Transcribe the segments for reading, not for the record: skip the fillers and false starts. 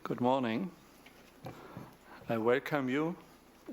Good morning. I welcome you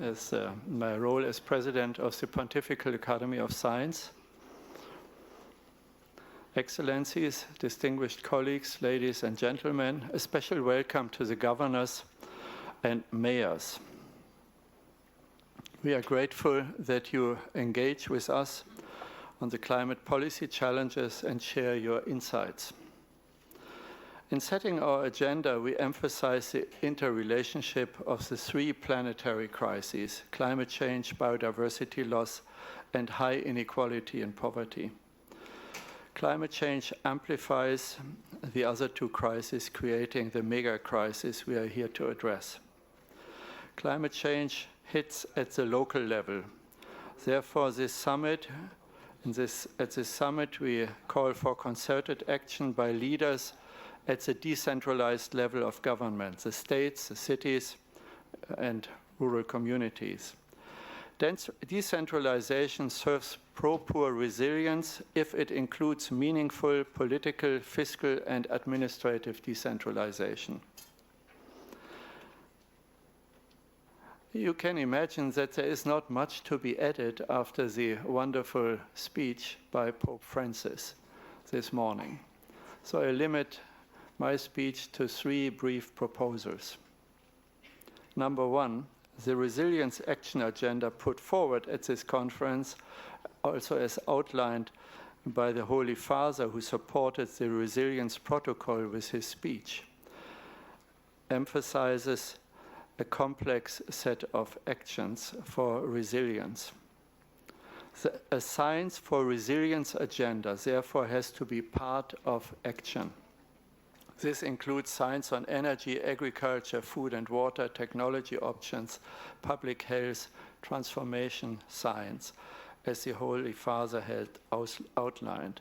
as my role as President of the Pontifical Academy of Science. Excellencies, distinguished colleagues, ladies and gentlemen, a special welcome to the governors and mayors. We are grateful that you engage with us on the climate policy challenges and share your insights. In setting our agenda, we emphasize the interrelationship of the three planetary crises: climate change, biodiversity loss, and high inequality and poverty. Climate change amplifies the other two crises, creating the mega crisis we are here to address. Climate change hits at the local level. Therefore, at this summit, we call for concerted action by leaders at the decentralized level of government, the states, the cities, and rural communities. Decentralization serves pro-poor resilience if it includes meaningful political, fiscal, and administrative decentralization. You can imagine that there is not much to be added after the wonderful speech by Pope Francis this morning. So I limit my speech to three brief proposals. Number one, the Resilience Action Agenda put forward at this conference, also as outlined by the Holy Father who supported the Resilience Protocol with his speech, emphasizes a complex set of actions for resilience. A Science for Resilience agenda, therefore, has to be part of action. This includes science on energy, agriculture, food and water, technology options, public health, transformation science, as the Holy Father had outlined.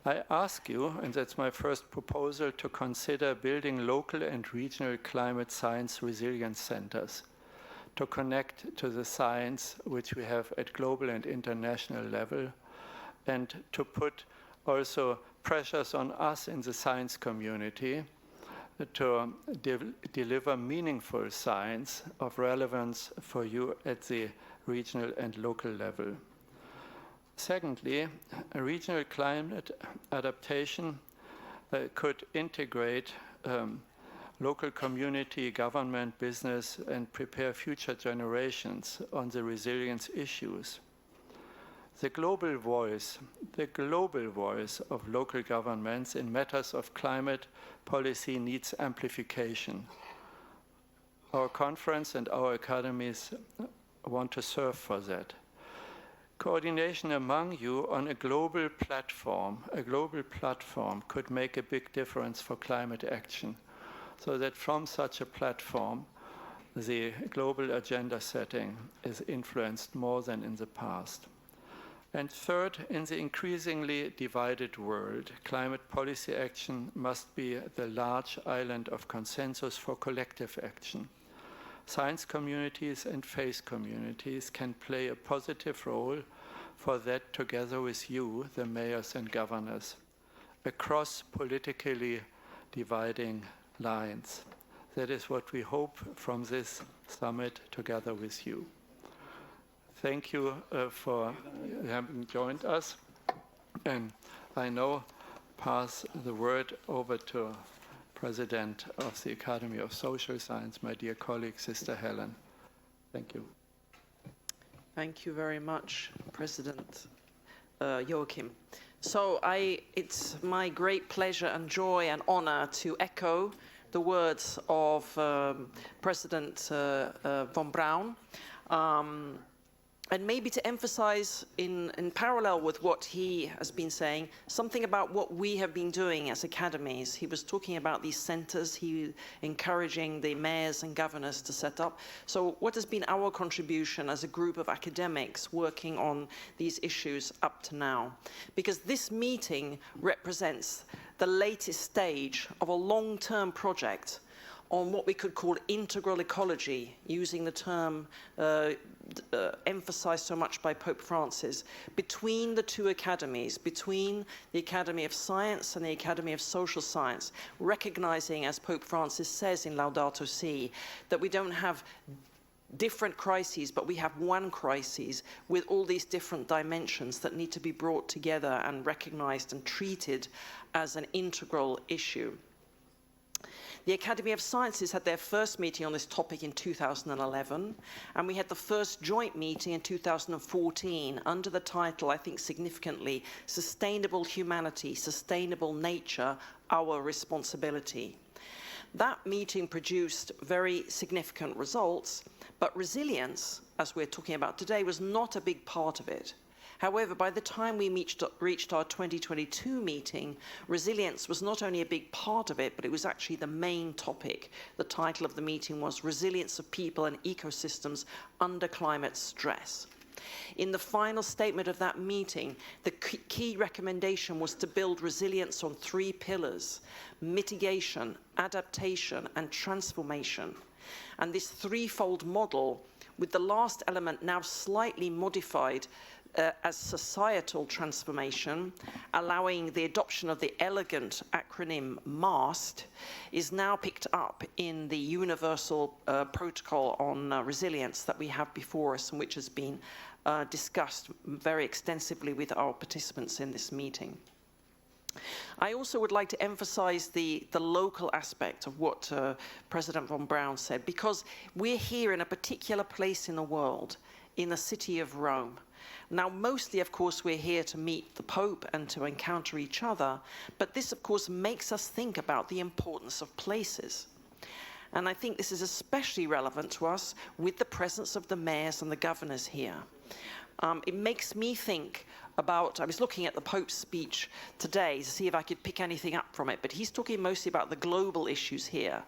I ask you, and that's my first proposal, to consider building local and regional climate science resilience centers to connect to the science which we have at global and international level, and to put also pressures on us in the science community to deliver meaningful science of relevance for you at the regional and local level. Secondly, a regional climate adaptation could integrate local community, government, business, and prepare future generations on the resilience issues. The global voice of local governments in matters of climate policy needs amplification. Our conference and our academies want to serve for that. Coordination among you on a global platform could make a big difference for climate action, so that from such a platform, the global agenda setting is influenced more than in the past. And third, in the increasingly divided world, climate policy action must be the large island of consensus for collective action. Science communities and faith communities can play a positive role for that together with you, the mayors and governors, across politically dividing lines. That is what we hope from this summit together with you. Thank you for having joined us, and I now pass the word over to President of the Academy of Social Science, my dear colleague, Sister Helen. Thank you. Thank you very much, President Joachim. So it's my great pleasure and joy and honor to echo the words of President von Braun. And maybe to emphasize in parallel with what he has been saying, something about what we have been doing as academies. He was talking about these centers, encouraging the mayors and governors to set up. So what has been our contribution as a group of academics working on these issues up to now? Because this meeting represents the latest stage of a long-term project on what we could call integral ecology, using the term emphasized so much by Pope Francis, between the two academies, between the Academy of Science and the Academy of Social Science, recognizing, as Pope Francis says in Laudato Si', that we don't have different crises, but we have one crisis with all these different dimensions that need to be brought together and recognized and treated as an integral issue. The Academy of Sciences had their first meeting on this topic in 2011, and we had the first joint meeting in 2014 under the title, I think significantly, Sustainable Humanity, Sustainable Nature, Our Responsibility. That meeting produced very significant results, but resilience, as we're talking about today, was not a big part of it. However, by the time we reached our 2022 meeting, resilience was not only a big part of it, but it was actually the main topic. The title of the meeting was Resilience of People and Ecosystems Under Climate Stress. In the final statement of that meeting, the key recommendation was to build resilience on 3 pillars: mitigation, adaptation, and transformation. And this threefold model, with the last element now slightly modified as societal transformation, allowing the adoption of the elegant acronym MAST, is now picked up in the Universal Protocol on Resilience that we have before us, and which has been discussed very extensively with our participants in this meeting. I also would like to emphasize the local aspect of what President von Braun said, because we're here in a particular place in the world, in the city of Rome. Now, mostly, of course, we're here to meet the Pope and to encounter each other, but this, of course, makes us think about the importance of places. And I think this is especially relevant to us with the presence of the mayors and the governors here. It makes me think about, I was looking at the Pope's speech today to see if I could pick anything up from it, but he's talking mostly about the global issues here.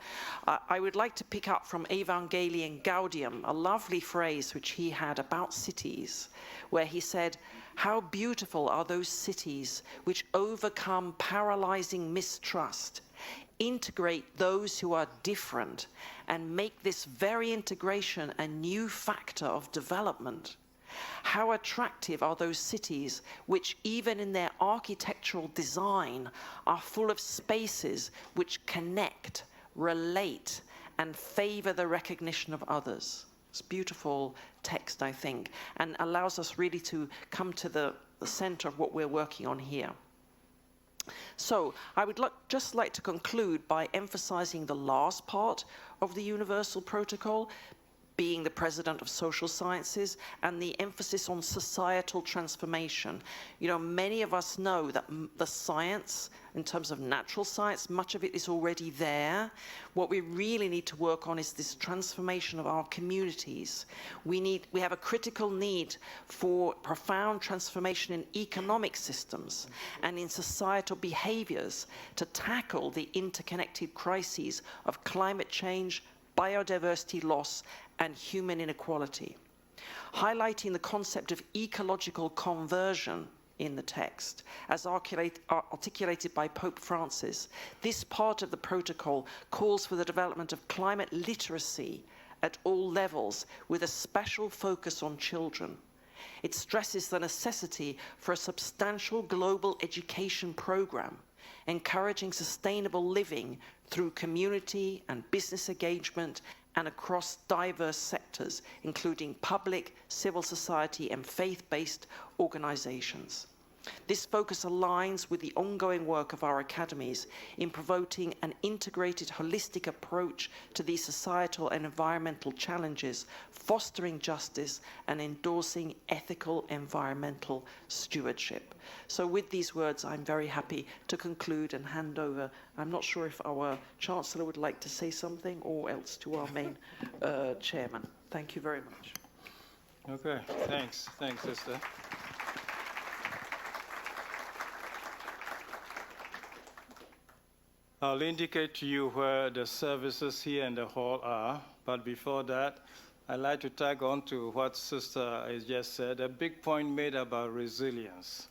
I would like to pick up from Evangelium Gaudium, a lovely phrase which he had about cities, where he said, "How beautiful are those cities which overcome paralyzing mistrust, integrate those who are different, and make this very integration a new factor of development. How attractive are those cities which, even in their architectural design, are full of spaces which connect, relate, and favor the recognition of others." It's a beautiful text, I think, and allows us really to come to the center of what we're working on here. So I would just like to conclude by emphasizing the last part of the Universal Protocol, being the President of Social Sciences, and the emphasis on societal transformation. You know, many of us know that the science, in terms of natural science, much of it is already there. What we really need to work on is this transformation of our communities. We have a critical need for profound transformation in economic systems and in societal behaviors to tackle the interconnected crises of climate change, biodiversity loss, and human inequality. Highlighting the concept of ecological conversion in the text, as articulated by Pope Francis, this part of the protocol calls for the development of climate literacy at all levels, with a special focus on children. It stresses the necessity for a substantial global education program, encouraging sustainable living through community and business engagement and across diverse sectors, including public, civil society, and faith-based organizations. This focus aligns with the ongoing work of our academies in promoting an integrated, holistic approach to these societal and environmental challenges, fostering justice, and endorsing ethical environmental stewardship. So with these words, I'm very happy to conclude and hand over. I'm not sure if our Chancellor would like to say something, or else to our main chairman. Thank you very much. Okay, thanks. Thanks, Sister. I'll indicate to you where the services here in the hall are, but before that, I'd like to tag on to what Sister has just said, a big point made about resilience.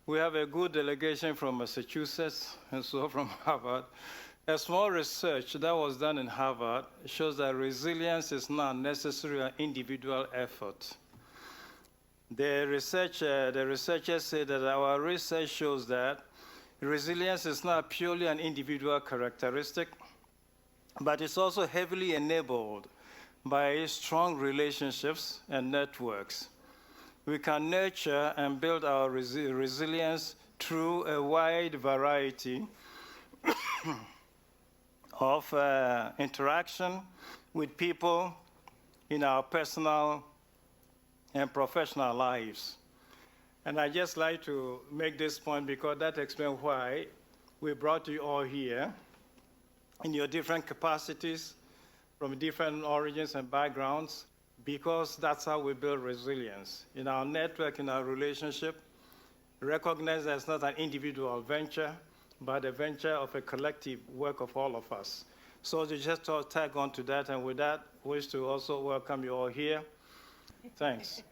We have a good delegation from Massachusetts and so from Harvard. A small research that was done in Harvard shows that resilience is not necessarily an individual effort. The researchers say that our research shows that resilience is not purely an individual characteristic, but it's also heavily enabled by strong relationships and networks. We can nurture and build our resilience through a wide variety of interaction with people in our personal and professional lives. And I just like to make this point because that explains why we brought you all here in your different capacities from different origins and backgrounds, because that's how we build resilience. In our network, in our relationship, recognize that it's not an individual venture, but a venture of a collective work of all of us. So to just tag on to that, and with that, wish to also welcome you all here. Thanks.